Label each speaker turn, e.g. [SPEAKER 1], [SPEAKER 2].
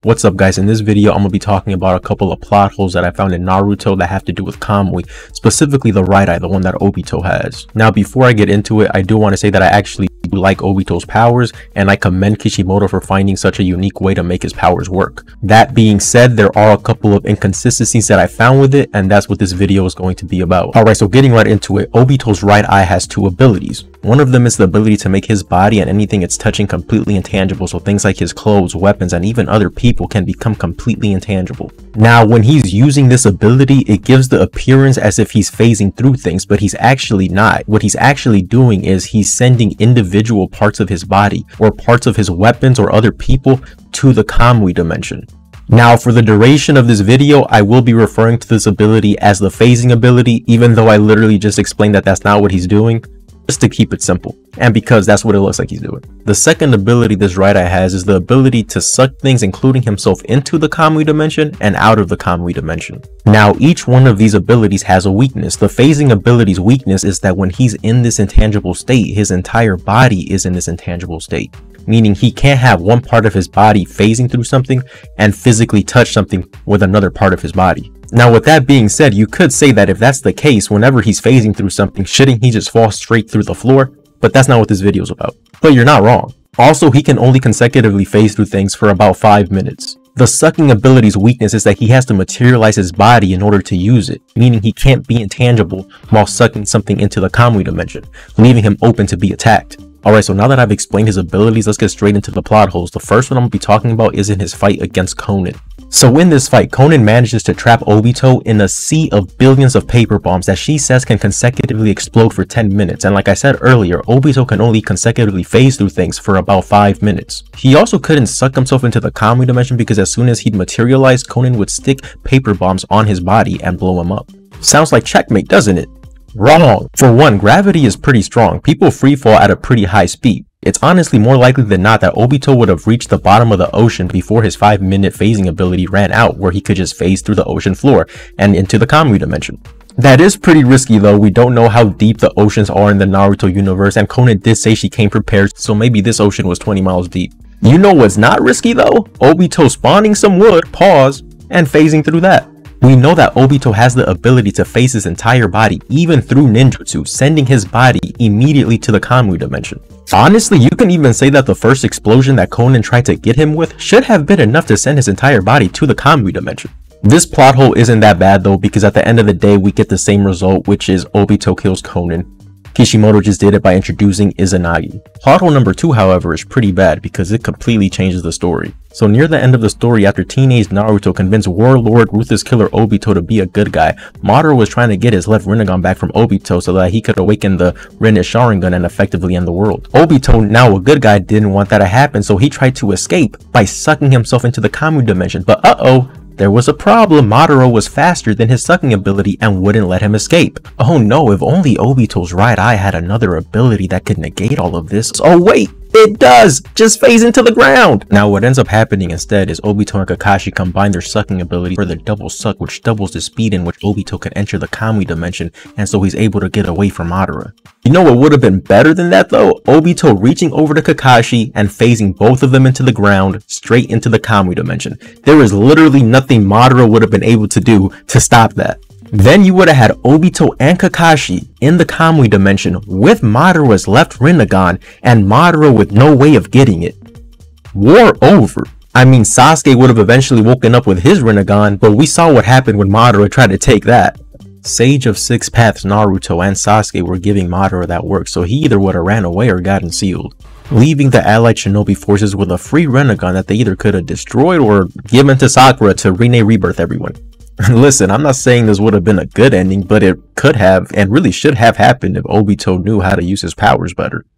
[SPEAKER 1] What's up guys, in this video I'm going to be talking about a couple of plot holes that I found in Naruto that have to do with Kamui, specifically the right eye, the one that Obito has. Now before I get into it, I do want to say that I actually like Obito's powers and I commend Kishimoto for finding such a unique way to make his powers work. That being said, there are a couple of inconsistencies that I found with it, and that's what this video is going to be about. Alright, so getting right into it, Obito's right eye has two abilities. One of them is the ability to make his body and anything it's touching completely intangible, so things like his clothes, weapons, and even other people can become completely intangible. Now, when he's using this ability, it gives the appearance as if he's phasing through things, but he's actually not. What he's actually doing is he's sending individual parts of his body or parts of his weapons or other people to the Kamui dimension. Now, for the duration of this video, I will be referring to this ability as the phasing ability, even though I literally just explained that that's not what he's doing, just to keep it simple, and because that's what it looks like he's doing. The second ability this right eye has is the ability to suck things, including himself, into the Kamui dimension and out of the Kamui dimension. Now, each one of these abilities has a weakness. The phasing ability's weakness is that when he's in this intangible state, his entire body is in this intangible state, meaning he can't have one part of his body phasing through something and physically touch something with another part of his body. Now, with that being said, you could say that if that's the case, whenever he's phasing through something, shouldn't he just fall straight through the floor? But that's not what this video is about. But you're not wrong. Also, he can only consecutively phase through things for about 5 minutes. The sucking ability's weakness is that he has to materialize his body in order to use it, meaning he can't be intangible while sucking something into the Kamui dimension, leaving him open to be attacked. Alright, so now that I've explained his abilities, let's get straight into the plot holes. The first one I'm going to be talking about is in his fight against Konan. So in this fight, Konan manages to trap Obito in a sea of billions of paper bombs that she says can consecutively explode for 10 minutes. And like I said earlier, Obito can only consecutively phase through things for about 5 minutes. He also couldn't suck himself into the Kamui dimension because as soon as he'd materialize, Konan would stick paper bombs on his body and blow him up. Sounds like checkmate, doesn't it? Wrong. For one, gravity is pretty strong. People free fall at a pretty high speed. It's honestly more likely than not that Obito would have reached the bottom of the ocean before his 5-minute phasing ability ran out, where he could just phase through the ocean floor and into the Kamui dimension. That is pretty risky though. We don't know how deep the oceans are in the Naruto universe, and Konan did say she came prepared, so maybe this ocean was 20 miles deep. You know what's not risky though? Obito spawning some wood, pause, and phasing through that. We know that Obito has the ability to phase his entire body, even through ninjutsu, sending his body immediately to the Kamui dimension. Honestly, you can even say that the first explosion that Konan tried to get him with should have been enough to send his entire body to the Kamui dimension. This plot hole isn't that bad though, because at the end of the day we get the same result, which is Obito kills Konan. Kishimoto just did it by introducing Izanagi. Plot hole number 2, however, is pretty bad because it completely changes the story. So near the end of the story, after teenage Naruto convinced Warlord Ruthless Killer Obito to be a good guy, Madara was trying to get his left Rinnegan back from Obito so that he could awaken the Rinne Sharingan and effectively end the world. Obito, now a good guy, didn't want that to happen, so he tried to escape by sucking himself into the Kamui dimension, but there was a problem. Madara was faster than his sucking ability and wouldn't let him escape. Oh no, if only Obito's right eye had another ability that could negate all of this. Oh wait, it does! Just phase into the ground! Now what ends up happening instead is Obito and Kakashi combine their sucking ability for the double suck, which doubles the speed in which Obito can enter the Kamui dimension, and so he's able to get away from Madara. You know what would have been better than that though? Obito reaching over to Kakashi and phasing both of them into the ground, straight into the Kamui dimension. There is literally nothing Madara would have been able to do to stop that. Then you would have had Obito and Kakashi in the Kamui dimension with Madara's left Rinnegan and Madara with no way of getting it. War over. I mean, Sasuke would have eventually woken up with his Rinnegan, but we saw what happened when Madara tried to take that. Sage of Six Paths Naruto and Sasuke were giving Madara that work, so he either would have ran away or gotten sealed, leaving the allied shinobi forces with a free Rinnegan that they either could have destroyed or given to Sakura to rebirth everyone. Listen, I'm not saying this would have been a good ending, but it could have and really should have happened if Obito knew how to use his powers better.